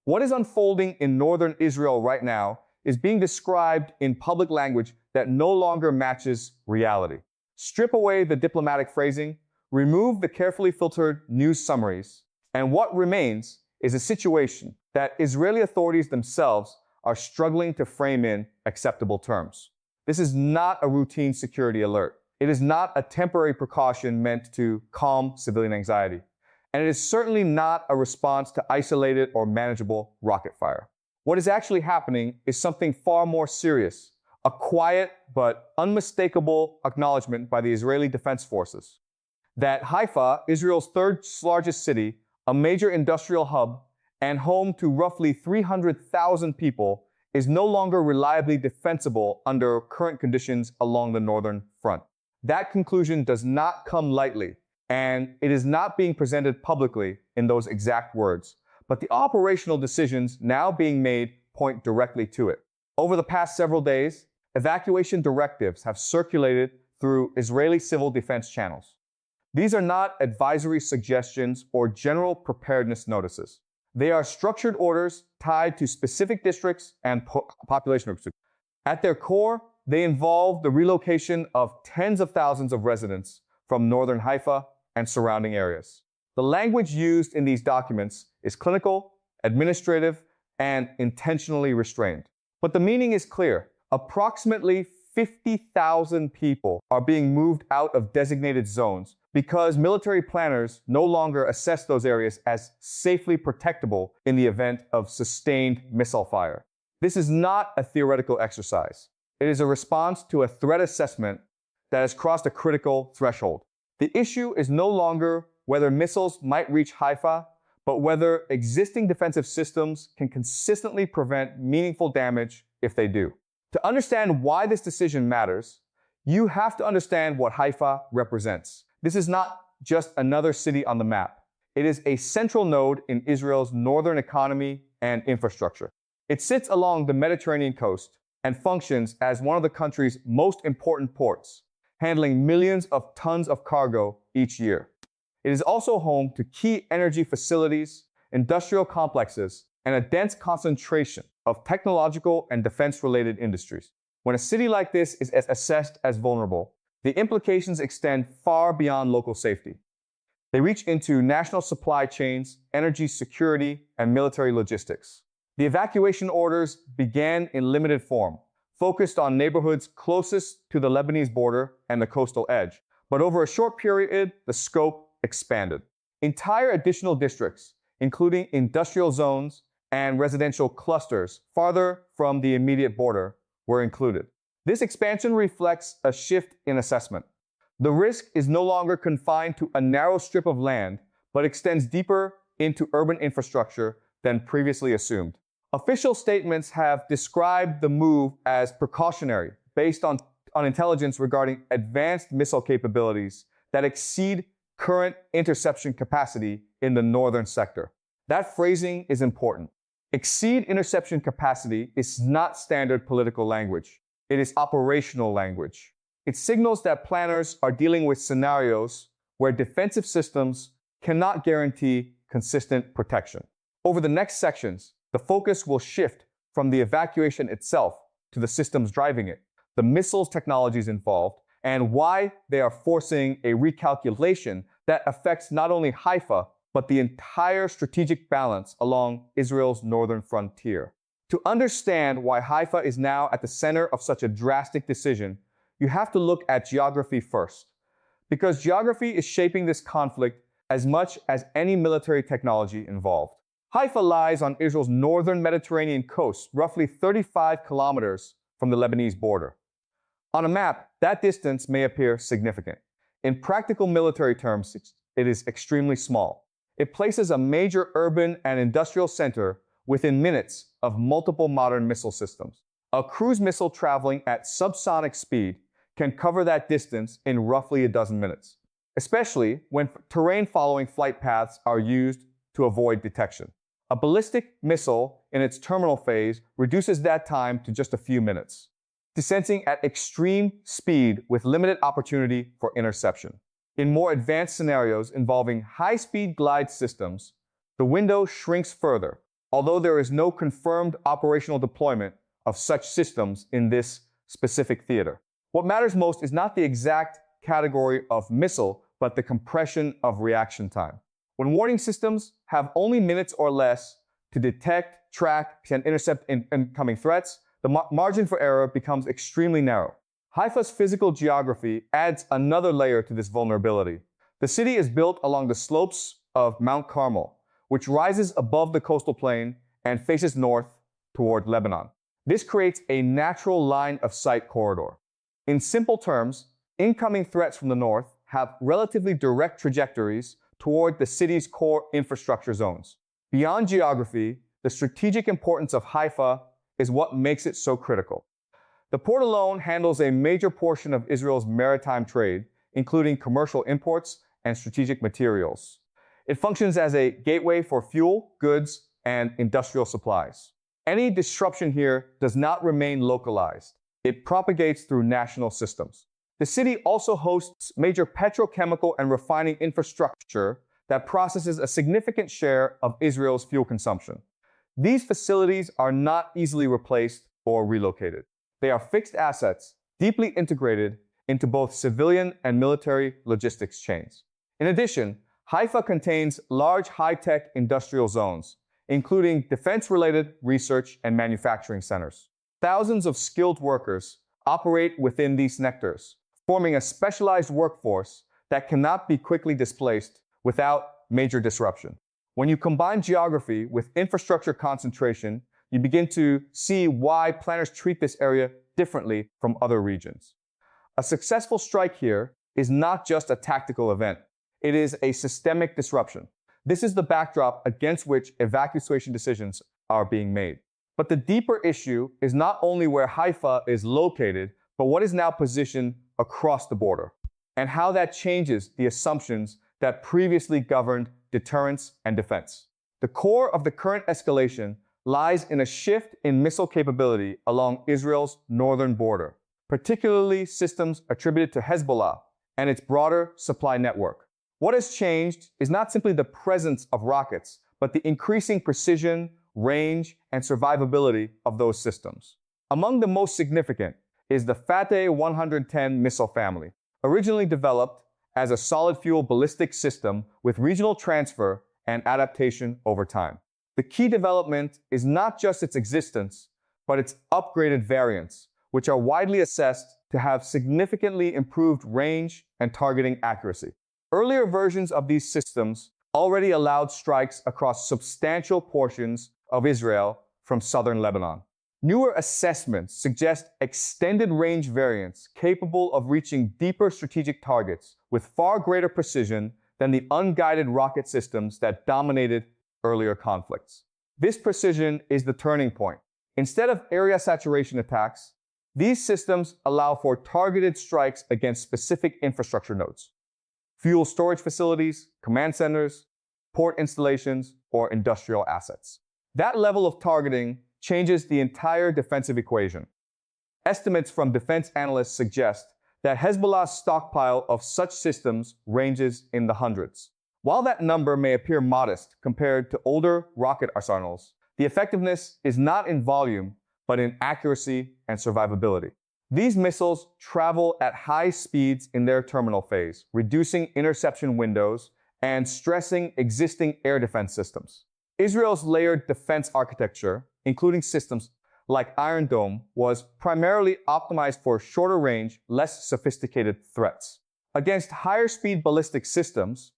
What is unfolding in northern Israel right now is being described in public language that no longer matches reality. Strip away the diplomatic phrasing, remove the carefully filtered news summaries, and what remains is a situation that Israeli authorities themselves are struggling to frame in acceptable terms. This is not a routine security alert. It is not a temporary precaution meant to calm civilian anxiety. And it is certainly not a response to isolated or manageable rocket fire. What is actually happening is something far more serious, a quiet but unmistakable acknowledgement by the Israeli Defense Forces that Haifa, Israel's third largest city, a major industrial hub, and home to roughly 300,000 people, is no longer reliably defensible under current conditions along the northern front. That conclusion does not come lightly, and it is not being presented publicly in those exact words, but the operational decisions now being made point directly to it. Over the past several days, evacuation directives have circulated through Israeli civil defense channels. These are not advisory suggestions or general preparedness notices. They are structured orders tied to specific districts and population groups. At their core, they involve the relocation of tens of thousands of residents from northern Haifa and surrounding areas. The language used in these documents is clinical, administrative, and intentionally restrained. But the meaning is clear. Approximately 50,000 people are being moved out of designated zones because military planners no longer assess those areas as safely protectable in the event of sustained missile fire. This is not a theoretical exercise. It is a response to a threat assessment that has crossed a critical threshold. The issue is no longer whether missiles might reach Haifa, but whether existing defensive systems can consistently prevent meaningful damage if they do. To understand why this decision matters, you have to understand what Haifa represents. This is not just another city on the map. It is a central node in Israel's northern economy and infrastructure. It sits along the Mediterranean coast and functions as one of the country's most important ports, handling millions of tons of cargo each year. It is also home to key energy facilities, industrial complexes, and a dense concentration of technological and defense-related industries. When a city like this is assessed as vulnerable, the implications extend far beyond local safety. They reach into national supply chains, energy security, and military logistics. The evacuation orders began in limited form, focused on neighborhoods closest to the Lebanese border and the coastal edge. But over a short period, the scope expanded. Entire additional districts, including industrial zones and residential clusters farther from the immediate border, were included. This expansion reflects a shift in assessment. The risk is no longer confined to a narrow strip of land, but extends deeper into urban infrastructure than previously assumed. Official statements have described the move as precautionary, based on intelligence regarding advanced missile capabilities that exceed current interception capacity in the northern sector. That phrasing is important. Exceed interception capacity is not standard political language. It is operational language. It signals that planners are dealing with scenarios where defensive systems cannot guarantee consistent protection. Over the next sections, the focus will shift from the evacuation itself to the systems driving it, the missiles technologies involved, and why they are forcing a recalculation that affects not only Haifa, but the entire strategic balance along Israel's northern frontier. To understand why Haifa is now at the center of such a drastic decision, you have to look at geography first, because geography is shaping this conflict as much as any military technology involved. Haifa lies on Israel's northern Mediterranean coast, roughly 35 kilometers from the Lebanese border. On a map, that distance may appear significant. In practical military terms, it is extremely small. It places a major urban and industrial center within minutes of multiple modern missile systems. A cruise missile traveling at subsonic speed can cover that distance in roughly a dozen minutes, especially when terrain-following flight paths are used to avoid detection. A ballistic missile in its terminal phase reduces that time to just a few minutes, descending at extreme speed with limited opportunity for interception. In more advanced scenarios involving high-speed glide systems, the window shrinks further, although there is no confirmed operational deployment of such systems in this specific theater. What matters most is not the exact category of missile, but the compression of reaction time. When warning systems have only minutes or less to detect, track, and intercept incoming threats, the margin for error becomes extremely narrow. Haifa's physical geography adds another layer to this vulnerability. The city is built along the slopes of Mount Carmel, which rises above the coastal plain and faces north toward Lebanon. This creates a natural line of sight corridor. In simple terms, incoming threats from the north have relatively direct trajectories toward the city's core infrastructure zones. Beyond geography, the strategic importance of Haifa is what makes it so critical. The port alone handles a major portion of Israel's maritime trade, including commercial imports and strategic materials. It functions as a gateway for fuel, goods, and industrial supplies. Any disruption here does not remain localized. It propagates through national systems. The city also hosts major petrochemical and refining infrastructure that processes a significant share of Israel's fuel consumption. These facilities are not easily replaced or relocated. They are fixed assets, deeply integrated into both civilian and military logistics chains. In addition, Haifa contains large high-tech industrial zones, including defense-related research and manufacturing centers. Thousands of skilled workers operate within these sectors, forming a specialized workforce that cannot be quickly displaced without major disruption. When you combine geography with infrastructure concentration, you begin to see why planners treat this area differently from other regions. A successful strike here is not just a tactical event. It is a systemic disruption. This is the backdrop against which evacuation decisions are being made. But the deeper issue is not only where Haifa is located, but what is now positioned across the border, and how that changes the assumptions that previously governed deterrence and defense. The core of the current escalation lies in a shift in missile capability along Israel's northern border, particularly systems attributed to Hezbollah and its broader supply network. What has changed is not simply the presence of rockets, but the increasing precision, range, and survivability of those systems. Among the most significant is the Fateh 110 missile family, originally developed as a solid-fuel ballistic system with regional transfer and adaptation over time. The key development is not just its existence, but its upgraded variants, which are widely assessed to have significantly improved range and targeting accuracy. Earlier versions of these systems already allowed strikes across substantial portions of Israel from southern Lebanon. Newer assessments suggest extended range variants capable of reaching deeper strategic targets with far greater precision than the unguided rocket systems that dominated earlier conflicts. This precision is the turning point. Instead of area saturation attacks, these systems allow for targeted strikes against specific infrastructure nodes: fuel storage facilities, command centers, port installations, or industrial assets. That level of targeting changes the entire defensive equation. Estimates from defense analysts suggest that Hezbollah's stockpile of such systems ranges in the hundreds. While that number may appear modest compared to older rocket arsenals, the effectiveness is not in volume, but in accuracy and survivability. These missiles travel at high speeds in their terminal phase, reducing interception windows and stressing existing air defense systems. Israel's layered defense architecture, including systems like Iron Dome, was primarily optimized for shorter range, less sophisticated threats. Against higher speed ballistic systems,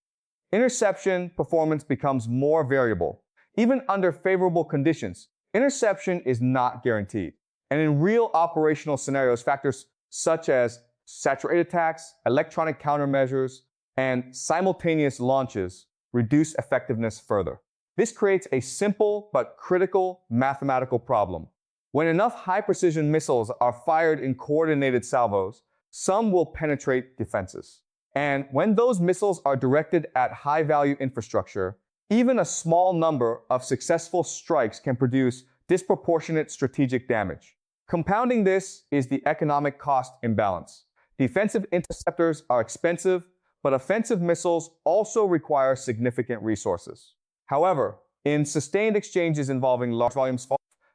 interception performance becomes more variable. Even under favorable conditions, interception is not guaranteed. And in real operational scenarios, factors such as saturated attacks, electronic countermeasures, and simultaneous launches reduce effectiveness further. This creates a simple but critical mathematical problem. When enough high-precision missiles are fired in coordinated salvos, some will penetrate defenses. And when those missiles are directed at high-value infrastructure, even a small number of successful strikes can produce disproportionate strategic damage. Compounding this is the economic cost imbalance. Defensive interceptors are expensive, but offensive missiles also require significant resources. However, In sustained exchanges involving large volumes,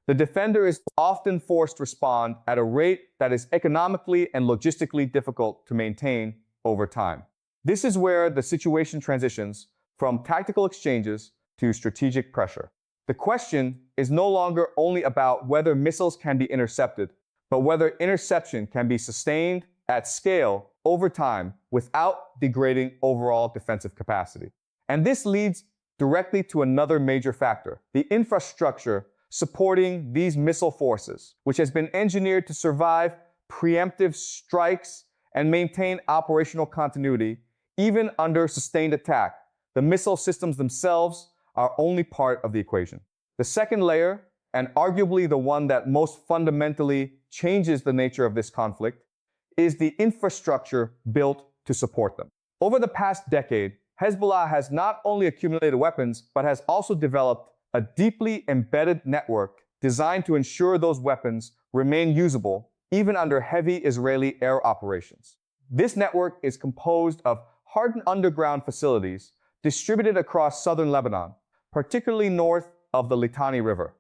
the defender is often forced to respond at a rate that is economically and logistically difficult to maintain over time. This is where the situation transitions from tactical exchanges to strategic pressure. The question is no longer only about whether missiles can be intercepted, but whether interception can be sustained at scale over time without degrading overall defensive capacity. And this leads directly to another major factor, the infrastructure supporting these missile forces, which has been engineered to survive preemptive strikes and maintain operational continuity even under sustained attack. The missile systems themselves are only part of the equation. The second layer, and arguably the one that most fundamentally changes the nature of this conflict, is the infrastructure built to support them. Over the past decade, Hezbollah has not only accumulated weapons, but has also developed a deeply embedded network designed to ensure those weapons remain usable even under heavy Israeli air operations. This network is composed of hardened underground facilities distributed across southern Lebanon, particularly north of the Litani River.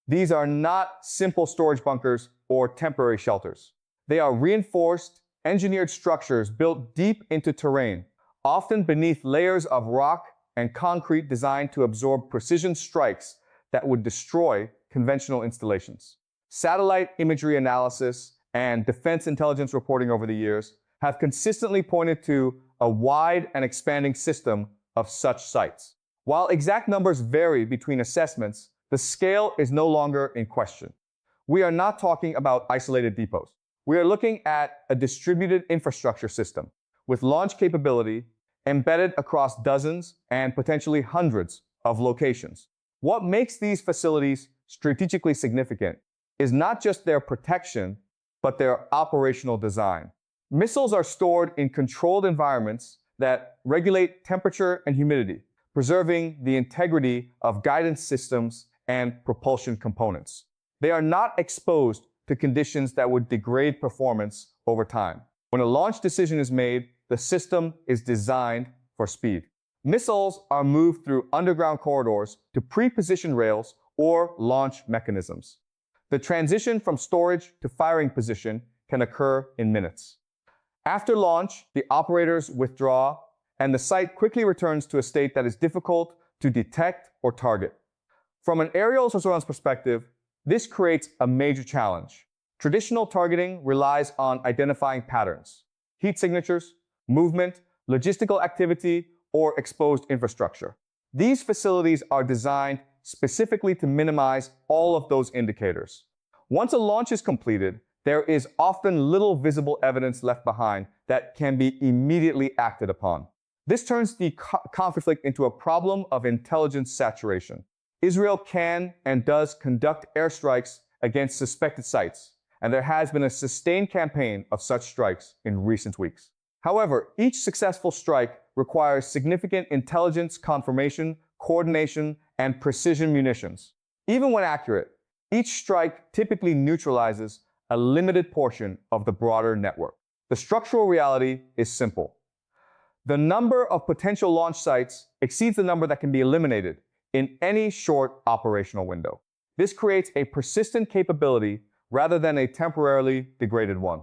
These are not simple storage bunkers or temporary shelters. They are reinforced, engineered structures built deep into terrain, often beneath layers of rock and concrete designed to absorb precision strikes that would destroy conventional installations. Satellite imagery analysis and defense intelligence reporting over the years have consistently pointed to a wide and expanding system of such sites. While exact numbers vary between assessments, the scale is no longer in question. We are not talking about isolated depots. We are looking at a distributed infrastructure system with launch capability embedded across dozens and potentially hundreds of locations. What makes these facilities strategically significant is not just their protection, but their operational design. Missiles are stored in controlled environments that regulate temperature and humidity, preserving the integrity of guidance systems and propulsion components. They are not exposed to conditions that would degrade performance over time. When a launch decision is made, the system is designed for speed. Missiles are moved through underground corridors to pre-positioned rails or launch mechanisms. The transition from storage to firing position can occur in minutes. After launch, the operators withdraw, and the site quickly returns to a state that is difficult to detect or target. From an aerial surveillance perspective, this creates a major challenge. Traditional targeting relies on identifying patterns, heat signatures, movement, logistical activity, or exposed infrastructure. These facilities are designed specifically to minimize all of those indicators. Once a launch is completed, there is often little visible evidence left behind that can be immediately acted upon. This turns the conflict into a problem of intelligence saturation. Israel can and does conduct airstrikes against suspected sites, and there has been a sustained campaign of such strikes in recent weeks. However, each successful strike requires significant intelligence confirmation, coordination, and precision munitions. Even when accurate, each strike typically neutralizes a limited portion of the broader network. The structural reality is simple. The number of potential launch sites exceeds the number that can be eliminated in any short operational window. This creates a persistent capability rather than a temporarily degraded one.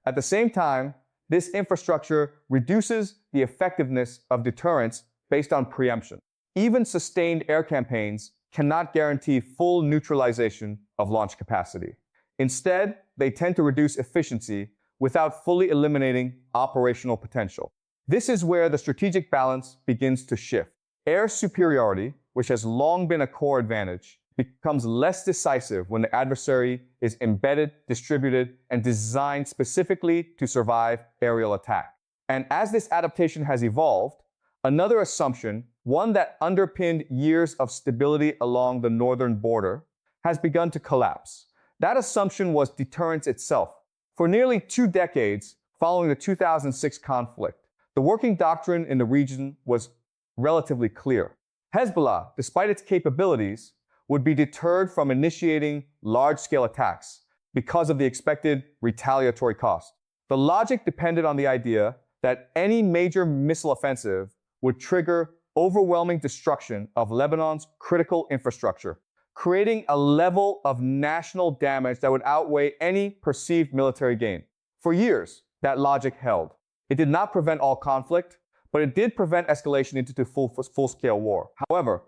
At the same time, this infrastructure reduces the effectiveness of deterrence based on preemption. Even sustained air campaigns cannot guarantee full neutralization of launch capacity. Instead, they tend to reduce efficiency without fully eliminating operational potential. This is where the strategic balance begins to shift. Air superiority, which has long been a core advantage, becomes less decisive when the adversary is embedded, distributed, and designed specifically to survive aerial attack. And as this adaptation has evolved, another assumption, one that underpinned years of stability along the northern border, has begun to collapse. That assumption was deterrence itself. For nearly 2 decades following the 2006 conflict, the working doctrine in the region was relatively clear. Hezbollah, despite its capabilities, would be deterred from initiating large-scale attacks because of the expected retaliatory cost. The logic depended on the idea that any major missile offensive would trigger overwhelming destruction of Lebanon's critical infrastructure, creating a level of national damage that would outweigh any perceived military gain. For years, that logic held. It did not prevent all conflict, but it did prevent escalation into full-scale war. However,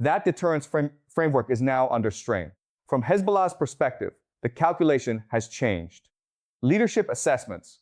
that deterrence framework is now under strain. From Hezbollah's perspective, the calculation has changed. Leadership assessments,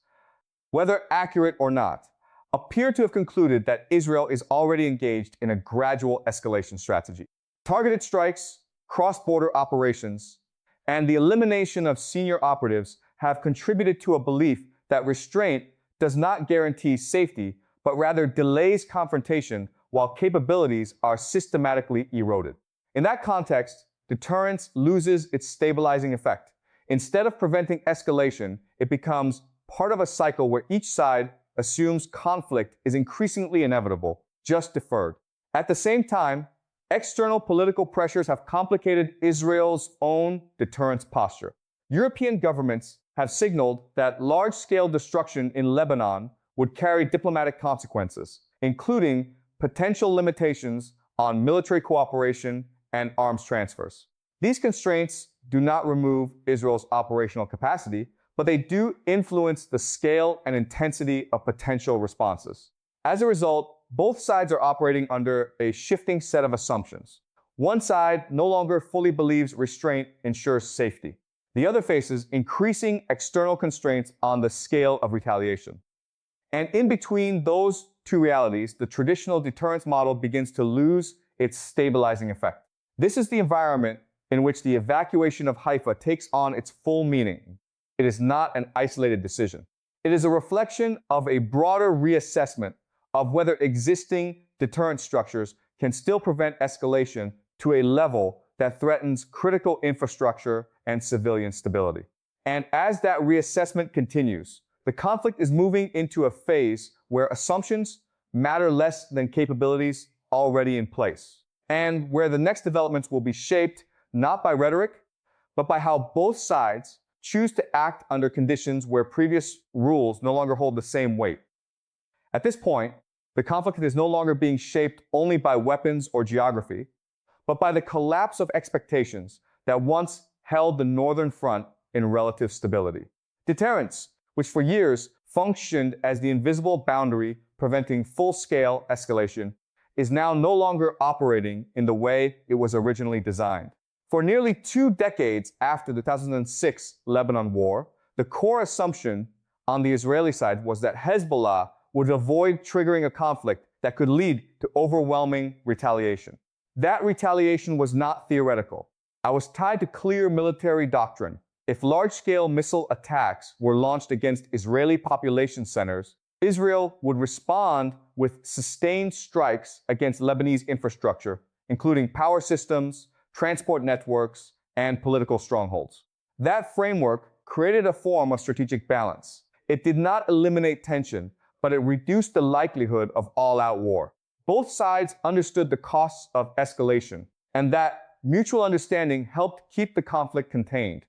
whether accurate or not, appear to have concluded that Israel is already engaged in a gradual escalation strategy. Targeted strikes, cross-border operations, and the elimination of senior operatives have contributed to a belief that restraint does not guarantee safety, but rather delays confrontation while capabilities are systematically eroded. In that context, deterrence loses its stabilizing effect. Instead of preventing escalation, it becomes part of a cycle where each side assumes conflict is increasingly inevitable, just deferred. At the same time, external political pressures have complicated Israel's own deterrence posture. European governments have signaled that large-scale destruction in Lebanon would carry diplomatic consequences, including potential limitations on military cooperation and arms transfers. These constraints do not remove Israel's operational capacity, but they do influence the scale and intensity of potential responses. As a result, both sides are operating under a shifting set of assumptions. One side no longer fully believes restraint ensures safety. The other faces increasing external constraints on the scale of retaliation. And in between those two realities, the traditional deterrence model begins to lose its stabilizing effect. This is the environment in which the evacuation of Haifa takes on its full meaning. It is not an isolated decision. It is a reflection of a broader reassessment of whether existing deterrent structures can still prevent escalation to a level that threatens critical infrastructure and civilian stability. And as that reassessment continues, the conflict is moving into a phase where assumptions matter less than capabilities already in place, and where the next developments will be shaped not by rhetoric, but by how both sides choose to act under conditions where previous rules no longer hold the same weight. At this point, the conflict is no longer being shaped only by weapons or geography, but by the collapse of expectations that once held the northern front in relative stability. Deterrence, which for years functioned as the invisible boundary preventing full-scale escalation, is now no longer operating in the way it was originally designed. For nearly 2 decades after the 2006 Lebanon War, the core assumption on the Israeli side was that Hezbollah would avoid triggering a conflict that could lead to overwhelming retaliation. That retaliation was not theoretical. It was tied to clear military doctrine. If large-scale missile attacks were launched against Israeli population centers, Israel would respond with sustained strikes against Lebanese infrastructure, including power systems, transport networks, and political strongholds. That framework created a form of strategic balance. It did not eliminate tension, but it reduced the likelihood of all-out war. Both sides understood the costs of escalation, and that mutual understanding helped keep the conflict contained.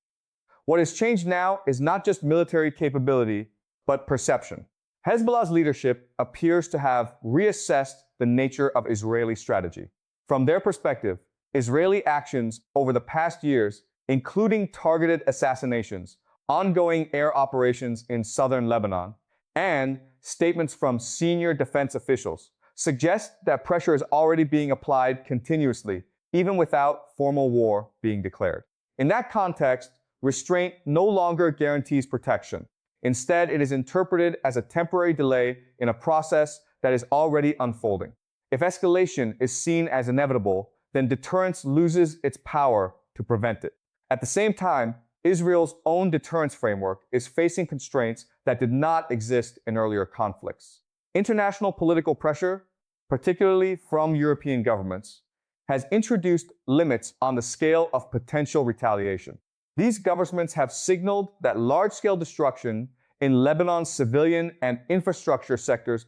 What has changed now is not just military capability, but perception. Hezbollah's leadership appears to have reassessed the nature of Israeli strategy. From their perspective, Israeli actions over the past years, including targeted assassinations, ongoing air operations in southern Lebanon, and statements from senior defense officials, suggest that pressure is already being applied continuously, even without formal war being declared. In that context, restraint no longer guarantees protection. Instead, it is interpreted as a temporary delay in a process that is already unfolding. If escalation is seen as inevitable, then deterrence loses its power to prevent it. At the same time, Israel's own deterrence framework is facing constraints that did not exist in earlier conflicts. International political pressure, particularly from European governments, has introduced limits on the scale of potential retaliation. These governments have signaled that large-scale destruction in Lebanon's civilian and infrastructure sectors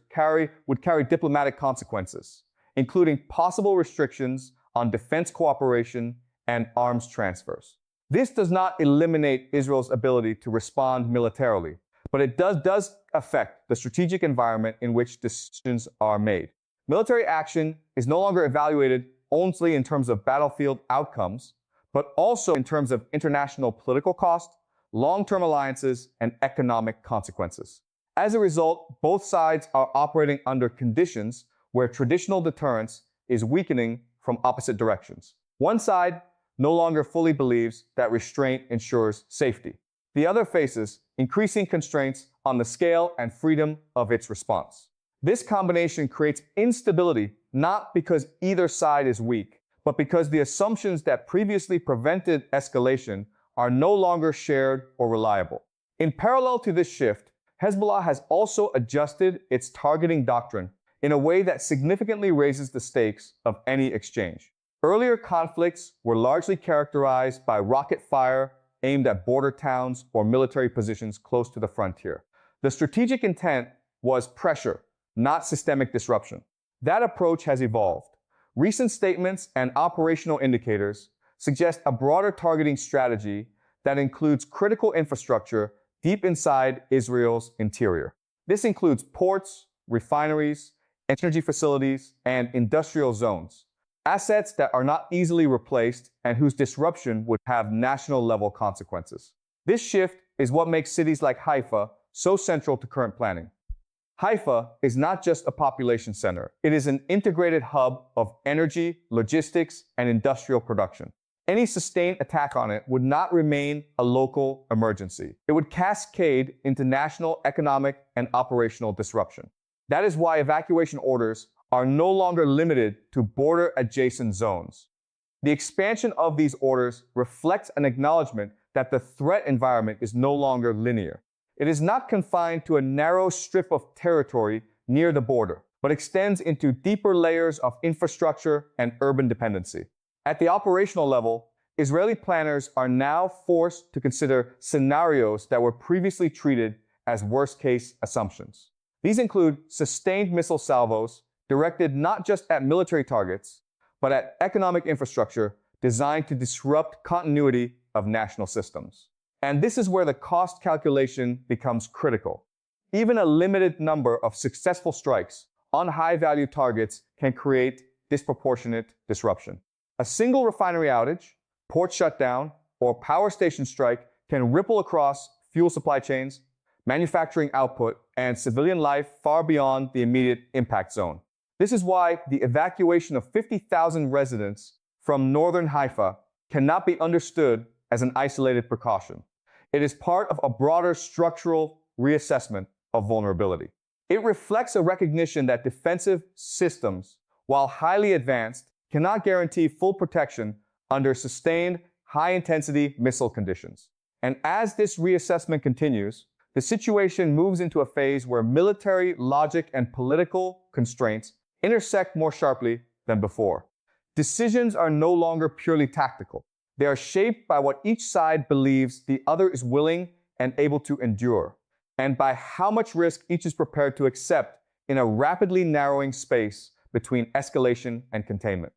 would carry diplomatic consequences, including possible restrictions on defense cooperation and arms transfers. This does not eliminate Israel's ability to respond militarily, but it does affect the strategic environment in which decisions are made. Military action is no longer evaluated only in terms of battlefield outcomes, but also in terms of international political cost, long-term alliances, and economic consequences. As a result, both sides are operating under conditions where traditional deterrence is weakening from opposite directions. One side no longer fully believes that restraint ensures safety. The other faces increasing constraints on the scale and freedom of its response. This combination creates instability not because either side is weak, but because the assumptions that previously prevented escalation are no longer shared or reliable. In parallel to this shift, Hezbollah has also adjusted its targeting doctrine in a way that significantly raises the stakes of any exchange. Earlier conflicts were largely characterized by rocket fire aimed at border towns or military positions close to the frontier. The strategic intent was pressure, not systemic disruption. That approach has evolved. Recent statements and operational indicators suggest a broader targeting strategy that includes critical infrastructure deep inside Israel's interior. This includes ports, refineries, energy facilities, and industrial zones, assets that are not easily replaced and whose disruption would have national-level consequences. This shift is what makes cities like Haifa so central to current planning. Haifa is not just a population center. It is an integrated hub of energy, logistics, and industrial production. Any sustained attack on it would not remain a local emergency. It would cascade into national economic and operational disruption. That is why evacuation orders are no longer limited to border-adjacent zones. The expansion of these orders reflects an acknowledgement that the threat environment is no longer linear. It is not confined to a narrow strip of territory near the border, but extends into deeper layers of infrastructure and urban dependency. At the operational level, Israeli planners are now forced to consider scenarios that were previously treated as worst-case assumptions. These include sustained missile salvos directed not just at military targets, but at economic infrastructure designed to disrupt continuity of national systems. And this is where the cost calculation becomes critical. Even a limited number of successful strikes on high-value targets can create disproportionate disruption. A single refinery outage, port shutdown, or power station strike can ripple across fuel supply chains, manufacturing output, and civilian life far beyond the immediate impact zone. This is why the evacuation of 50,000 residents from northern Haifa cannot be understood as an isolated precaution. It is part of a broader structural reassessment of vulnerability. It reflects a recognition that defensive systems, while highly advanced, cannot guarantee full protection under sustained, high-intensity missile conditions. And as this reassessment continues, the situation moves into a phase where military logic and political constraints intersect more sharply than before. Decisions are no longer purely tactical. They are shaped by what each side believes the other is willing and able to endure, and by how much risk each is prepared to accept in a rapidly narrowing space between escalation and containment.